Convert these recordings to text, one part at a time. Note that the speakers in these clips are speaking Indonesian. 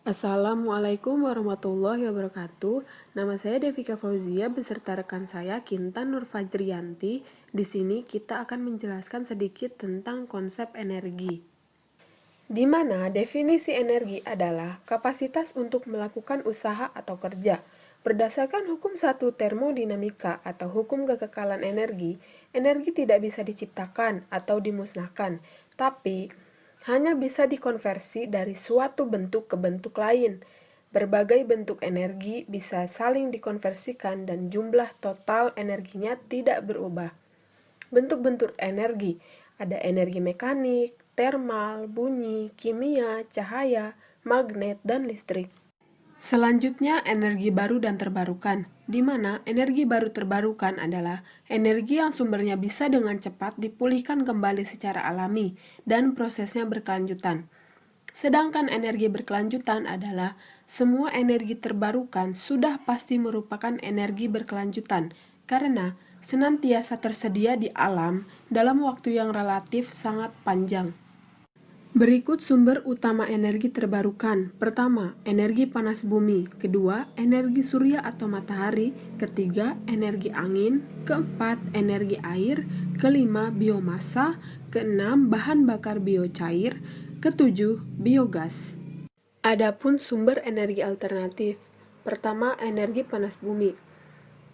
Assalamualaikum warahmatullahi wabarakatuh. Nama saya Devika Fauzia beserta rekan saya Kintan Nurfajrianti. Di sini kita akan menjelaskan sedikit tentang konsep energi. Di mana definisi energi adalah kapasitas untuk melakukan usaha atau kerja. Berdasarkan hukum satu termodinamika atau hukum kekekalan energi, energi tidak bisa diciptakan atau dimusnahkan, tapi hanya bisa dikonversi dari suatu bentuk ke bentuk lain. Berbagai bentuk energi bisa saling dikonversikan dan jumlah total energinya tidak berubah. Bentuk-bentuk energi, ada energi mekanik, termal, bunyi, kimia, cahaya, magnet, dan listrik. Selanjutnya, energi baru dan terbarukan, di mana energi baru terbarukan adalah energi yang sumbernya bisa dengan cepat dipulihkan kembali secara alami dan prosesnya berkelanjutan. Sedangkan energi berkelanjutan adalah semua energi terbarukan sudah pasti merupakan energi berkelanjutan karena senantiasa tersedia di alam dalam waktu yang relatif sangat panjang. Berikut sumber utama energi terbarukan. Pertama, energi panas bumi. Kedua, energi surya atau matahari. Ketiga, energi angin. Keempat, energi air. Kelima, biomasa. Keenam, bahan bakar biocair. Ketujuh, biogas. Adapun sumber energi alternatif. Pertama, energi panas bumi,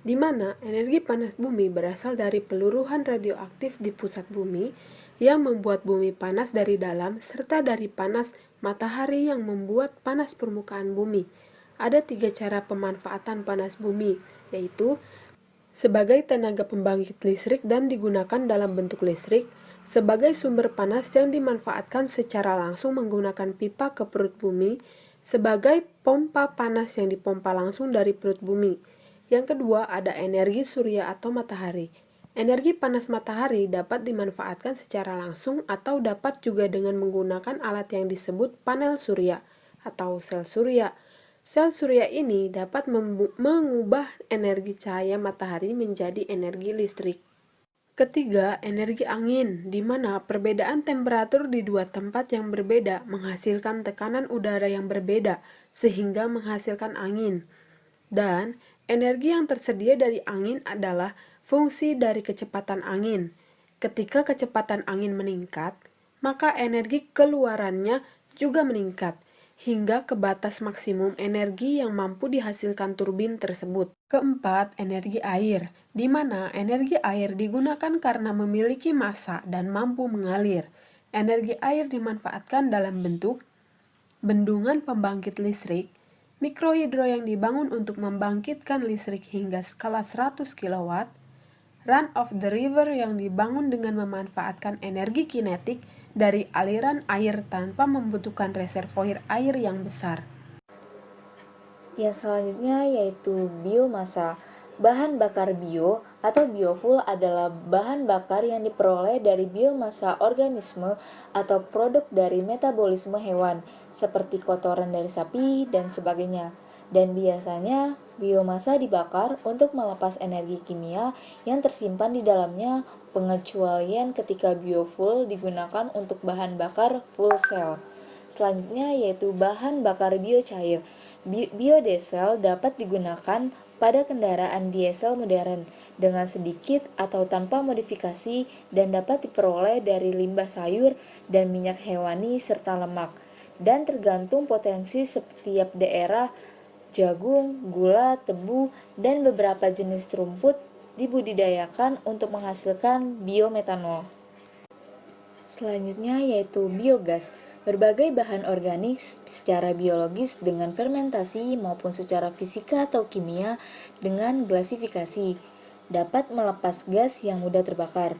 di mana energi panas bumi berasal dari peluruhan radioaktif di pusat bumi yang membuat bumi panas dari dalam serta dari panas matahari yang membuat panas permukaan bumi. Ada 3 cara pemanfaatan panas bumi, yaitu sebagai tenaga pembangkit listrik dan digunakan dalam bentuk listrik, sebagai sumber panas yang dimanfaatkan secara langsung menggunakan pipa ke perut bumi, sebagai pompa panas yang dipompa langsung dari perut bumi. Yang kedua, ada energi surya atau matahari. Energi panas matahari dapat dimanfaatkan secara langsung atau dapat juga dengan menggunakan alat yang disebut panel surya atau sel surya. Sel surya ini dapat mengubah energi cahaya matahari menjadi energi listrik. Ketiga, energi angin, di mana perbedaan temperatur di dua tempat yang berbeda menghasilkan tekanan udara yang berbeda, sehingga menghasilkan angin. Dan energi yang tersedia dari angin adalah fungsi dari kecepatan angin. Ketika kecepatan angin meningkat, maka energi keluarannya juga meningkat, hingga ke batas maksimum energi yang mampu dihasilkan turbin tersebut. Keempat, energi air, di mana energi air digunakan karena memiliki massa dan mampu mengalir. Energi air dimanfaatkan dalam bentuk bendungan pembangkit listrik, mikrohidro yang dibangun untuk membangkitkan listrik hingga skala 100 kW, run of the river yang dibangun dengan memanfaatkan energi kinetik dari aliran air tanpa membutuhkan reservoir air yang besar. Yang selanjutnya yaitu biomasa. Bahan bakar bio atau biofuel adalah bahan bakar yang diperoleh dari biomasa organisme atau produk dari metabolisme hewan, seperti kotoran dari sapi dan sebagainya. Dan biasanya biomasa dibakar untuk melepas energi kimia yang tersimpan di dalamnya, pengecualian ketika biofuel digunakan untuk bahan bakar fuel cell. Selanjutnya yaitu bahan bakar biocair. Biodiesel dapat digunakan pada kendaraan diesel modern dengan sedikit atau tanpa modifikasi dan dapat diperoleh dari limbah sayur dan minyak hewani serta lemak, dan tergantung potensi setiap daerah. Jagung, gula, tebu, dan beberapa jenis rumput dibudidayakan untuk menghasilkan biometanol. Selanjutnya yaitu biogas. Berbagai bahan organik secara biologis dengan fermentasi maupun secara fisika atau kimia dengan glasifikasi dapat melepas gas yang mudah terbakar.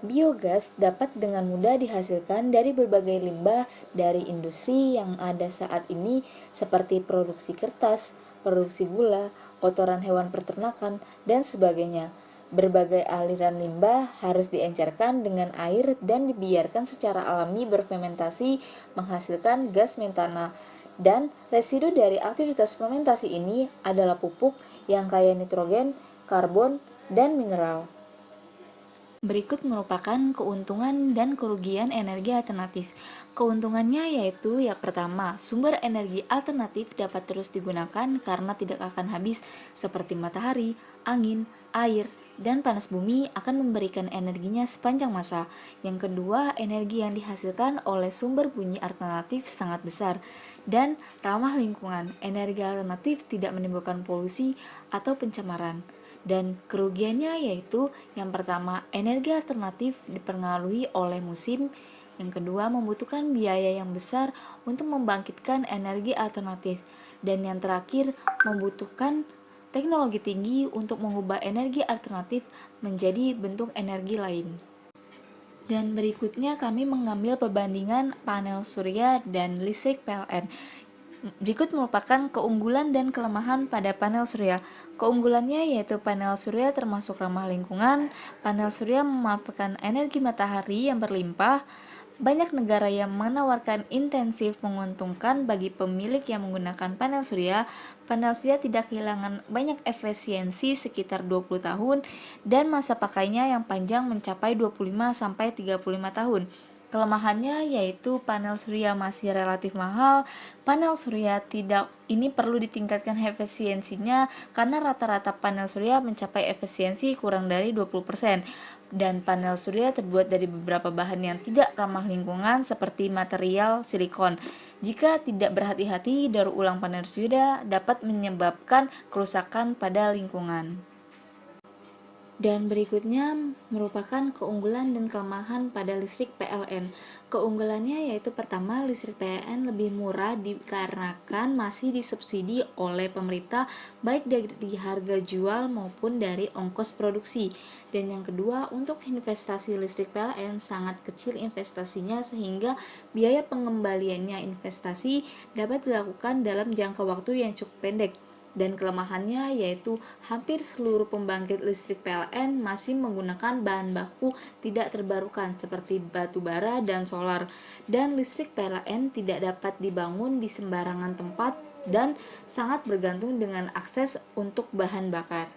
Biogas dapat dengan mudah dihasilkan dari berbagai limbah dari industri yang ada saat ini seperti produksi kertas, produksi gula, kotoran hewan peternakan, dan sebagainya. Berbagai aliran limbah harus diencerkan dengan air dan dibiarkan secara alami berfermentasi menghasilkan gas metana. Dan residu dari aktivitas fermentasi ini adalah pupuk yang kaya nitrogen, karbon, dan mineral. Berikut merupakan keuntungan dan kerugian energi alternatif. Keuntungannya yaitu yang pertama, sumber energi alternatif dapat terus digunakan karena tidak akan habis, seperti matahari, angin, air, dan panas bumi akan memberikan energinya sepanjang masa. Yang kedua, energi yang dihasilkan oleh sumber bunyi alternatif sangat besar dan ramah lingkungan. Energi alternatif tidak menimbulkan polusi atau pencemaran. Dan kerugiannya yaitu yang pertama, energi alternatif dipengaruhi oleh musim. Yang kedua, membutuhkan biaya yang besar untuk membangkitkan energi alternatif. Dan yang terakhir, membutuhkan teknologi tinggi untuk mengubah energi alternatif menjadi bentuk energi lain. Dan berikutnya kami mengambil perbandingan panel surya dan listrik PLN. Berikut merupakan keunggulan dan kelemahan pada panel surya. Keunggulannya yaitu panel surya termasuk ramah lingkungan. Panel surya memanfaatkan energi matahari yang berlimpah. Banyak negara yang menawarkan intensif menguntungkan bagi pemilik yang menggunakan panel surya. Panel surya tidak kehilangan banyak efisiensi sekitar 20 tahun dan masa pakainya yang panjang mencapai 25-35 tahun. Kelemahannya yaitu panel surya masih relatif mahal. Panel surya tidak ini perlu ditingkatkan efisiensinya karena rata-rata panel surya mencapai efisiensi kurang dari 20%. Dan panel surya terbuat dari beberapa bahan yang tidak ramah lingkungan seperti material silikon. Jika tidak berhati-hati, daur ulang panel surya dapat menyebabkan kerusakan pada lingkungan. Dan berikutnya merupakan keunggulan dan kelemahan pada listrik PLN. Keunggulannya yaitu pertama, listrik PLN lebih murah dikarenakan masih disubsidi oleh pemerintah baik dari harga jual maupun dari ongkos produksi. Dan yang kedua, untuk investasi listrik PLN sangat kecil investasinya sehingga biaya pengembaliannya investasi dapat dilakukan dalam jangka waktu yang cukup pendek. Dan kelemahannya yaitu hampir seluruh pembangkit listrik PLN masih menggunakan bahan baku tidak terbarukan seperti batu bara dan solar, dan listrik PLN tidak dapat dibangun di sembarangan tempat dan sangat bergantung dengan akses untuk bahan bakar.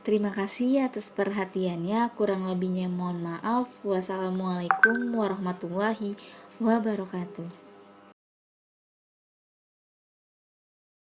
Terima kasih atas perhatiannya, kurang lebihnya mohon maaf. Wassalamualaikum warahmatullahi wabarakatuh.